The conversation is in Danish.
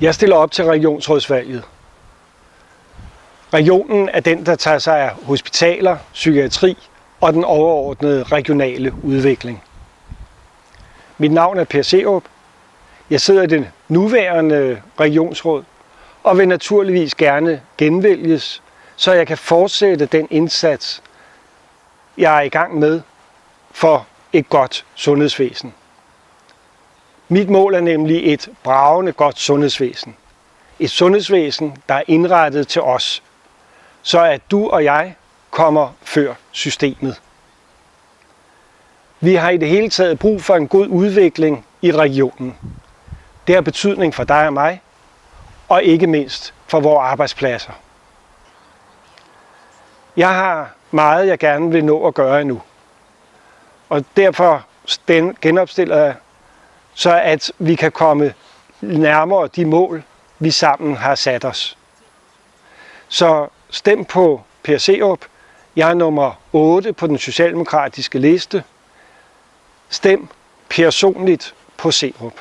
Jeg stiller op til regionsrådsvalget. Regionen er den, der tager sig af hospitaler, psykiatri og den overordnede regionale udvikling. Mit navn er Per Serup. Jeg sidder i det nuværende regionsråd og vil naturligvis gerne genvælges, så jeg kan fortsætte den indsats, jeg er i gang med for et godt sundhedsvæsen. Mit mål er nemlig et bragende godt sundhedsvæsen. Et sundhedsvæsen, der er indrettet til os, så at du og jeg kommer før systemet. Vi har i det hele taget brug for en god udvikling i regionen. Det har betydning for dig og mig, og ikke mindst for vores arbejdspladser. Jeg har meget, jeg gerne vil nå at gøre endnu. Og derfor genopstiller jeg, så at vi kan komme nærmere de mål, vi sammen har sat os. Så stem på Per Serup. Jeg er nummer 8 på den socialdemokratiske liste. Stem personligt på Serup.